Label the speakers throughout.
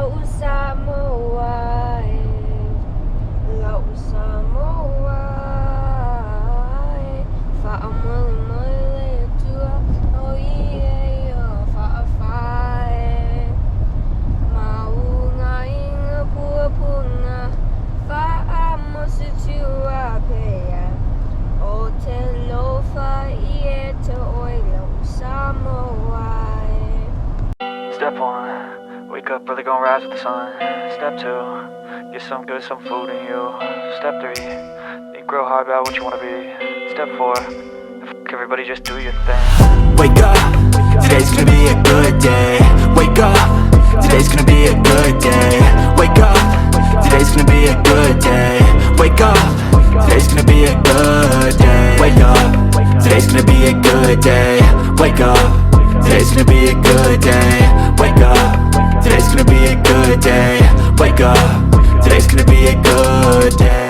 Speaker 1: Lau Samoa, Lau Samoa, Fa'amole tua, oh yeah, fa'afai. Maunga inga puapunga, fa'amositua pea. O te lofa ie te oi Lau Samoa.
Speaker 2: Step 1, wake up early, gonna rise with the sun. Step 2, get some good, some food in you. Step 3, think real hard about what you wanna be. Step 4, everybody just do your thing.
Speaker 3: Wake up, today's gonna be a good day. Wake up, today's gonna be a good day. Wake up, today's gonna be a good day. Wake up, today's gonna be a good day. Wake up, today's gonna be a good day. Wake up. Today's gonna be a good day. Wake up. Today's gonna be a good day. Wake up. Today's gonna be a good day.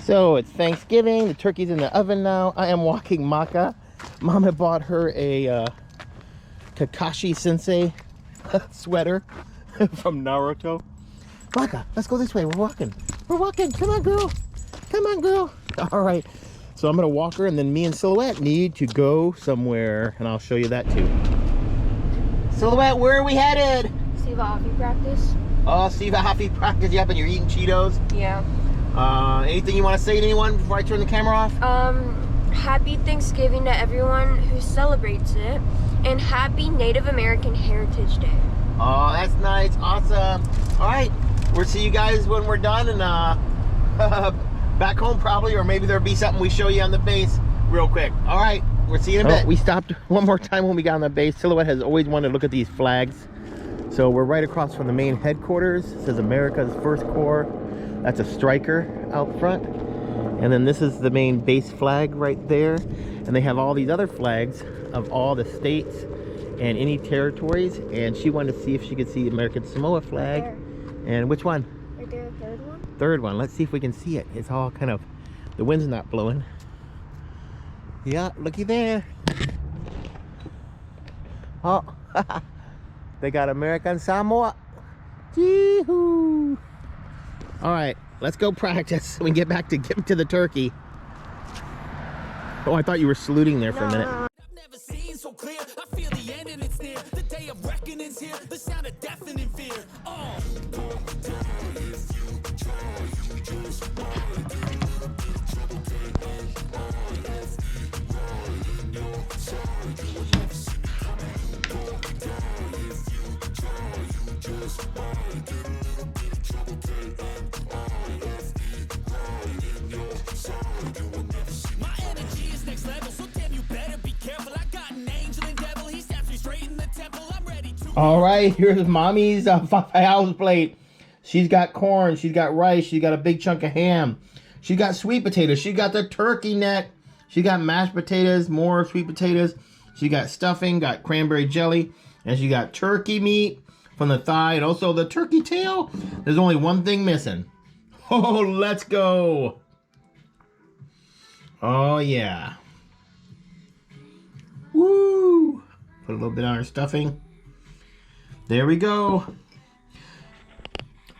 Speaker 4: So it's Thanksgiving, the turkey's in the oven now. I am walking Maka. Mama bought her a Kakashi Sensei sweater from Naruto. Maka, let's go this way, we're walking. We're walking, come on girl. Come on girl. All right, so I'm gonna walk her and then me and Silhouette need to go somewhere and I'll show you that too. Silhouette, where are we headed?
Speaker 1: Siva Happy practice.
Speaker 4: Oh, Siva Happy practice, yep, and you're eating Cheetos?
Speaker 1: Yeah.
Speaker 4: Anything you want to say to anyone before I turn the camera off?
Speaker 1: Happy Thanksgiving to everyone who celebrates it, and happy Native American Heritage Day.
Speaker 4: Oh, that's nice, awesome. All right, we'll see you guys when we're done and back home probably, or maybe there'll be something we show you on the base real quick. All right, we'll see you in a bit. We stopped one more time when we got on the base. Silhouette has always wanted to look at these flags. So we're right across from the main headquarters. It says America's First Corps. That's a striker out front. And then this is the main base flag right there. And they have all these other flags of all the states and any territories. And she wanted to see if she could see the American Samoa flag.
Speaker 1: Right there.
Speaker 4: And which one?
Speaker 1: Right there, third one?
Speaker 4: Third one. Let's see if we can see it. It's all kind of, the wind's not blowing. Yeah, looky there. Oh, they got American Samoa. Yee-hoo. All right, let's go practice. We can get back to the turkey. Oh, I thought you were saluting there for a minute.
Speaker 3: I've never seen so clear. I feel the end and it's near. The day of reckoning's here. The sound of deafening fear. Oh.
Speaker 4: All right, here's mommy's house plate. She's got corn, she's got rice, she's got a big chunk of ham. She got sweet potatoes, she got the turkey neck. She got mashed potatoes, more sweet potatoes. She got stuffing, got cranberry jelly, and she got turkey meat from the thigh, and also the turkey tail. There's only one thing missing. Oh, let's go. Oh, yeah. Woo. Put a little bit on her stuffing. There we go.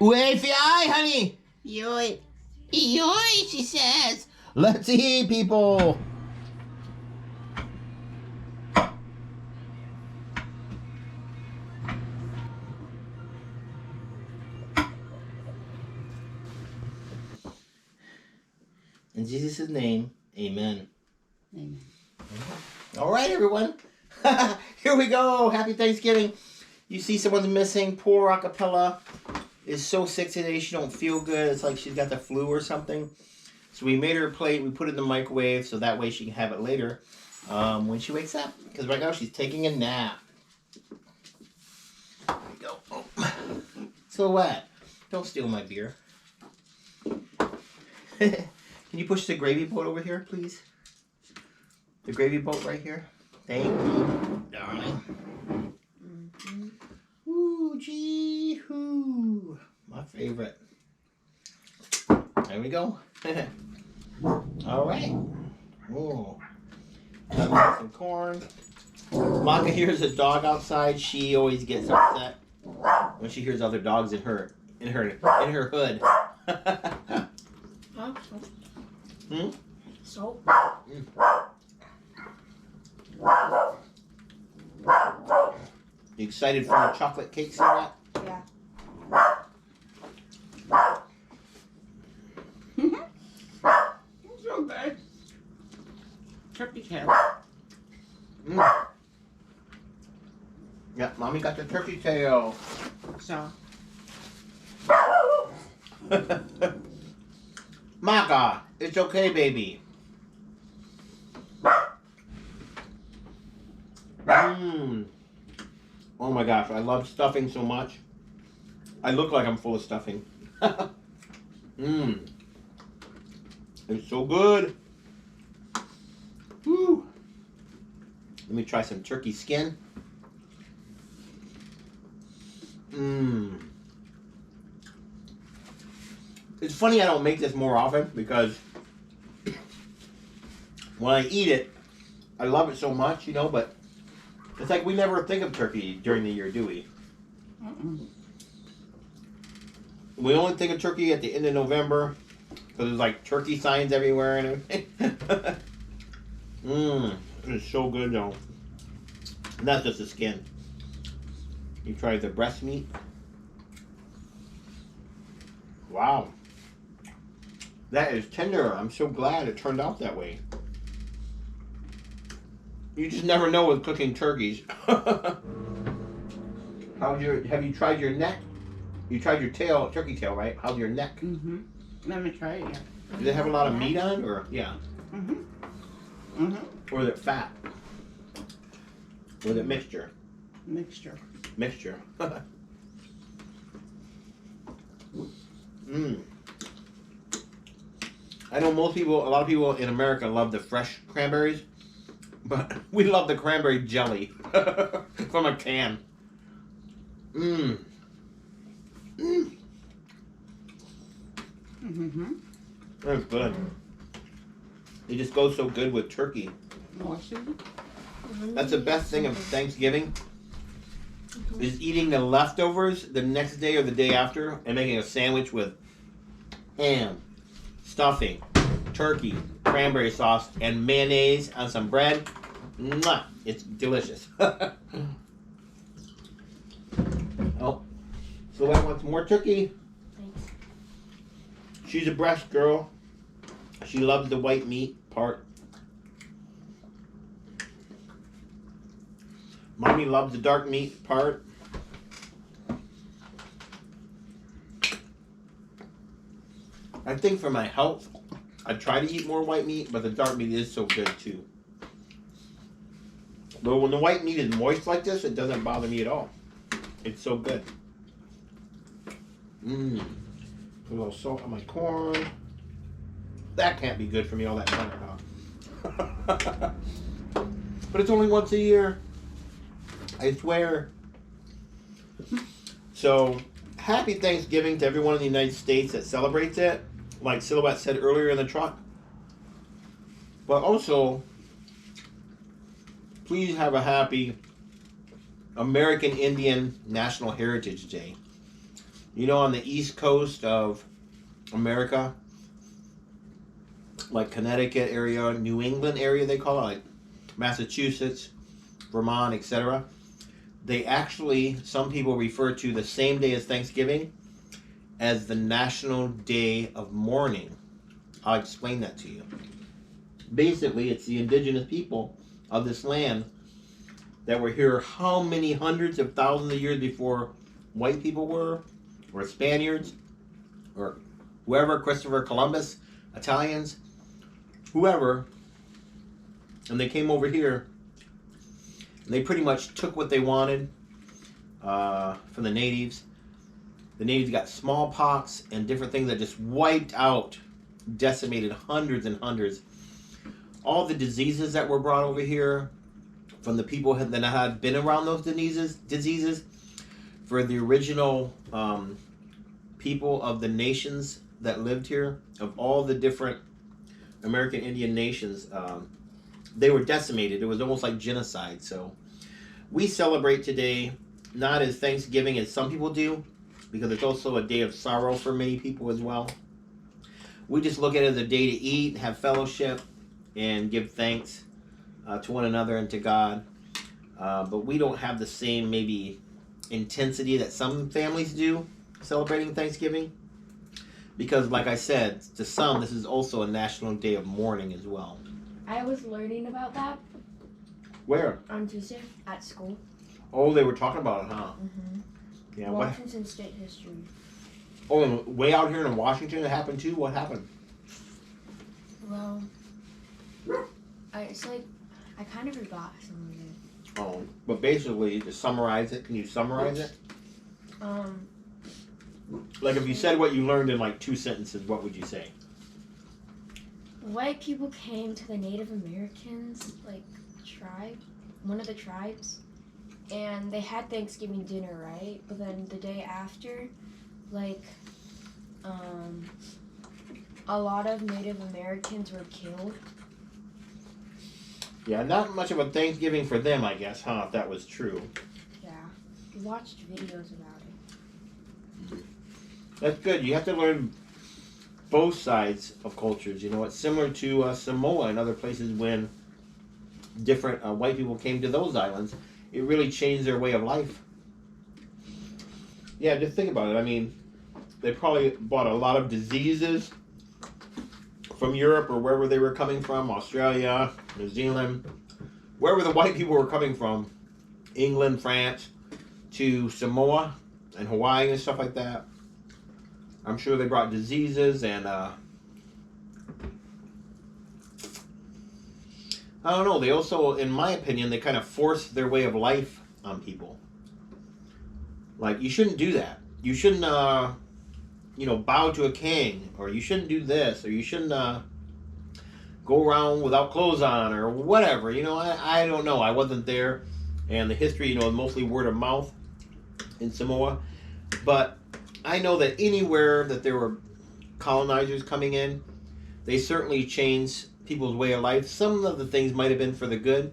Speaker 4: Uefi, honey. Yoy. Yoy, she says. Let's eat, people. In Jesus' name, amen.
Speaker 5: Amen.
Speaker 4: All right, everyone. Here we go. Happy Thanksgiving. You see someone's missing. Poor acapella is so sick today. She don't feel good. It's like she's got the flu or something. So we made her a plate. We put it in the microwave so that way she can have it later when she wakes up. Because right now she's taking a nap. There we go. Oh. Silhouette, don't steal my beer. Can you push the gravy boat over here, please? The gravy boat right here. Thank you, darling. Ooh, gee, hoo. My favorite. There we go. All right. Oh, some corn. Maka hears a dog outside. She always gets upset when she hears other dogs in her hood. Hmm?
Speaker 1: Salt.
Speaker 4: You excited for the chocolate cakes and that?
Speaker 1: Yeah.
Speaker 5: It's so good. Turkey tail.
Speaker 4: Yeah, mommy got the turkey tail.
Speaker 5: So,
Speaker 4: Maka, it's okay, baby. Oh my gosh, I love stuffing so much. I look like I'm full of stuffing. It's so good. Woo. Let me try some turkey skin. It's funny I don't make this more often because when I eat it, I love it so much, you know, but it's like we never think of turkey during the year, do we? We only think of turkey at the end of November because there's like turkey signs everywhere and everything. It's so good though. And that's just the skin. You try the breast meat. Wow. That is tender. I'm so glad it turned out that way. You just never know with cooking turkeys. Have you tried your neck? You tried your tail, turkey tail, right? How's your neck?
Speaker 5: Let me try it. Yeah.
Speaker 4: Does it have a lot of meat on it, or yeah? Or is it fat? Or is it mixture?
Speaker 5: Mixture.
Speaker 4: Mixture. I know a lot of people in America love the fresh cranberries, but we love the cranberry jelly from a can. That's good. It just goes so good with turkey. That's the best thing of Thanksgiving is eating the leftovers the next day or the day after and making a sandwich with ham, stuffing, turkey, cranberry sauce, and mayonnaise on some bread. Mwah! It's delicious. Oh, Silhouette wants more turkey.
Speaker 1: Thanks.
Speaker 4: She's a breast girl. She loves the white meat part. Mommy loves the dark meat part. I think for my health, I try to eat more white meat, but the dark meat is so good too. But when the white meat is moist like this, it doesn't bother me at all. It's so good. Put a little salt on my corn. That can't be good for me, all that butter, huh? But it's only once a year. I swear. So, happy Thanksgiving to everyone in the United States that celebrates it. Like Silhouette said earlier in the truck. But also, please have a happy American Indian National Heritage Day. You know, on the East Coast of America, like Connecticut area, New England area they call it, like Massachusetts, Vermont, etc. They actually, some people refer to the same day as Thanksgiving as the National Day of Mourning. I'll explain that to you. Basically, it's the indigenous people of this land that were here how many hundreds of thousands of years before white people were, or Spaniards or whoever, Christopher Columbus, Italians, whoever, and they came over here and they pretty much took what they wanted from the natives. The natives got smallpox and different things that just wiped out, decimated hundreds and hundreds. All the diseases that were brought over here from the people that had been around those diseases for the original people of the nations that lived here, of all the different American Indian nations, they were decimated. It was almost like genocide. So we celebrate today not as Thanksgiving as some people do, because it's also a day of sorrow for many people as well. We just look at it as a day to eat, have fellowship, and give thanks to one another and to God. But we don't have the same maybe intensity that some families do celebrating Thanksgiving. Because like I said, to some this is also a national day of mourning as well.
Speaker 1: I was learning about that
Speaker 4: Where?
Speaker 1: on Tuesday at school.
Speaker 4: Oh, they were talking about it, huh?
Speaker 1: Mm-hmm.
Speaker 4: Yeah. What?
Speaker 1: Washington State history.
Speaker 4: Oh, and way out here in Washington it happened too? What happened?
Speaker 1: Well, it's like I kind of forgot some of it.
Speaker 4: Oh, but basically, to summarize it, can you summarize it? Like if you said what you learned in like 2 sentences, what would you say?
Speaker 1: White people came to the Native Americans, like tribe, one of the tribes, and they had Thanksgiving dinner, right? But then the day after, like, a lot of Native Americans were killed.
Speaker 4: Yeah, not much of a Thanksgiving for them, I guess, huh? If that was true.
Speaker 1: Yeah, we watched videos about it.
Speaker 4: That's good. You have to learn both sides of cultures. You know, it's similar to Samoa and other places when different white people came to those islands. It really changed their way of life. Yeah, just think about it. I mean, they probably brought a lot of diseases from Europe or wherever they were coming from, Australia, New Zealand, wherever the white people were coming from, England, France, to Samoa and Hawaii and stuff like that. I'm sure they brought diseases and I don't know. They also, in my opinion, they kind of forced their way of life on people. Like, you shouldn't do that. You shouldn't, bow to a king, or you shouldn't do this, or you shouldn't go around without clothes on, or whatever. You know, I don't know. I wasn't there, and the history, mostly word of mouth in Samoa. But I know that anywhere that there were colonizers coming in, they certainly changed people's way of life. Some of the things might have been for the good,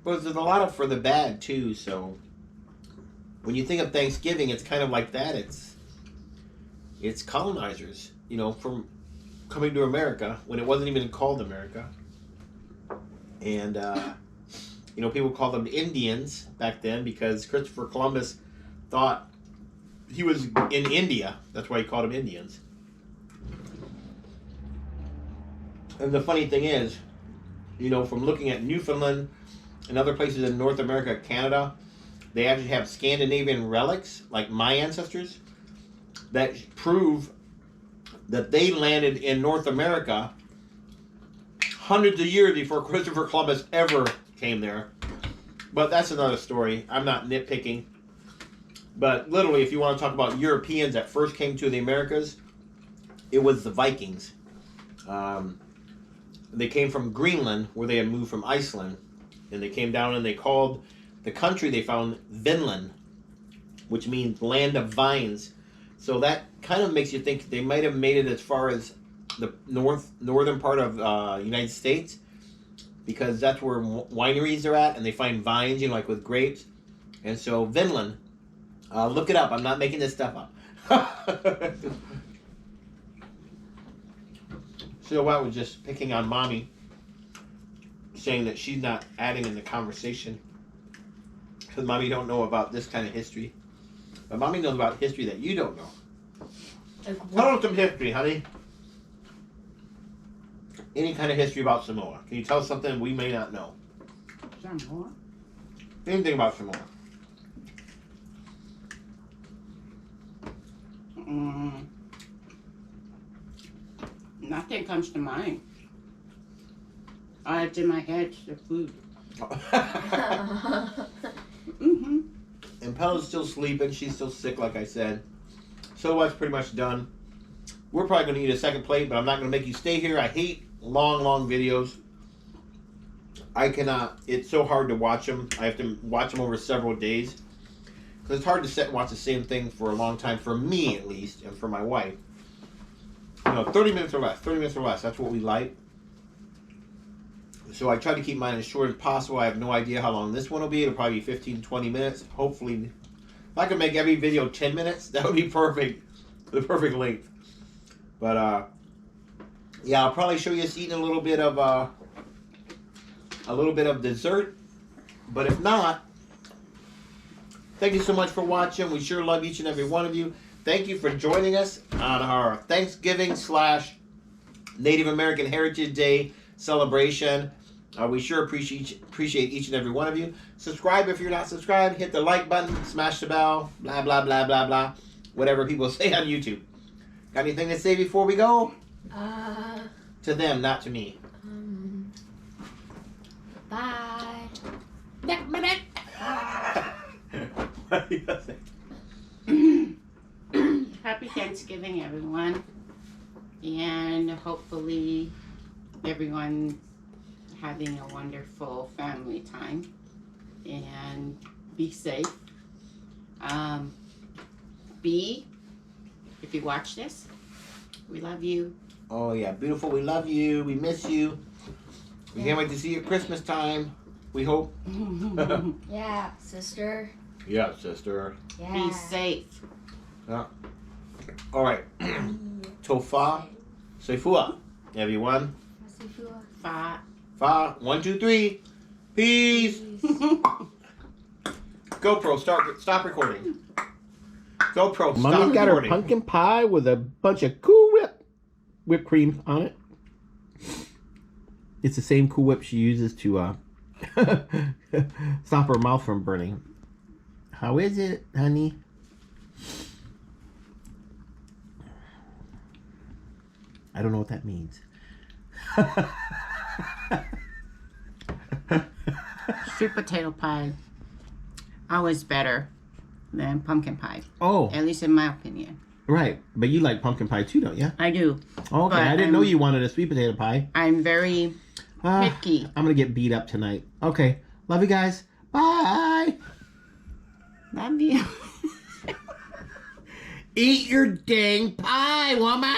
Speaker 4: but there's a lot of for the bad too. So when you think of Thanksgiving, it's kind of like that. It's colonizers, from coming to America when it wasn't even called America. And people called them Indians back then because Christopher Columbus thought he was in India. That's why he called them Indians. And the funny thing is, from looking at Newfoundland and other places in North America, Canada, they actually have Scandinavian relics, like my ancestors, that prove that they landed in North America hundreds of years before Christopher Columbus ever came there. But that's another story. I'm not nitpicking. But literally, if you want to talk about Europeans that first came to the Americas, it was the Vikings. They came from Greenland, where they had moved from Iceland. And they came down and they called the country they found Vinland, which means land of vines. So that kind of makes you think they might have made it as far as the northern part of United States, because that's where wineries are at, and they find vines, like with grapes. And so Vinland, look it up. I'm not making this stuff up. Silhouette was just picking on Mommy, saying that she's not adding in the conversation because Mommy don't know about this kind of history. But Mommy knows about history that you don't know. Tell us some history, honey. Any kind of history about Samoa. Can you tell us something we may not know?
Speaker 5: Samoa?
Speaker 4: Anything about Samoa.
Speaker 5: Nothing comes to mind. All that's in my head is the food. Mm-hmm.
Speaker 4: And Pella's still sleeping. She's still sick, like I said. So what's pretty much done. We're probably going to eat a second plate, but I'm not going to make you stay here. I hate long videos. I cannot. It's so hard to watch them. I have to watch them over several days. Because it's hard to sit and watch the same thing for a long time, for me at least, and for my wife. 30 minutes or less. 30 minutes or less. That's what we like. So I try to keep mine as short as possible. I have no idea how long this one will be. It'll probably be 15, 20 minutes. Hopefully, if I could make every video 10 minutes, that would be perfect. The perfect length. But, yeah, I'll probably show you us eating a little bit of dessert. But if not, thank you so much for watching. We sure love each and every one of you. Thank you for joining us on our Thanksgiving / Native American Heritage Day celebration. We sure appreciate each and every one of you. Subscribe if you're not subscribed. Hit the like button. Smash the bell. Blah, blah, blah, blah, blah. Whatever people say on YouTube. Got anything to say before we go? To them, not to me.
Speaker 1: Bye.
Speaker 4: What do you say?
Speaker 5: Happy Thanksgiving, everyone. And hopefully everyone having a wonderful family time. And be safe. If you watch this, we love you.
Speaker 4: Oh, yeah. Beautiful. We love you. We miss you. We can't wait to see you at Christmas time. We hope.
Speaker 1: Yeah, sister.
Speaker 4: Yeah, sister.
Speaker 1: Yeah.
Speaker 5: Be safe.
Speaker 4: Yeah. All right. Tofa. Seifua. Everyone.
Speaker 5: Bye.
Speaker 4: Fa. 1, 2, 3. Peace. GoPro, stop recording. GoPro, stop
Speaker 6: Mommy's got her
Speaker 4: recording.
Speaker 6: pumpkin pie with a bunch of Cool whipped cream on it. It's the same Cool Whip she uses to stop her mouth from burning. How is it, honey? I don't know what that means.
Speaker 5: Sweet potato pie always better than pumpkin pie.
Speaker 6: Oh,
Speaker 5: At least in my opinion.
Speaker 6: right. But you like pumpkin pie too, don't you?
Speaker 5: I do.
Speaker 6: Okay,
Speaker 5: But,
Speaker 6: I didn't know you wanted a sweet potato pie.
Speaker 5: I'm very picky.
Speaker 6: I'm going to get beat up tonight. Okay. Love you guys. Bye.
Speaker 5: Love you.
Speaker 6: Eat your dang pie, woman.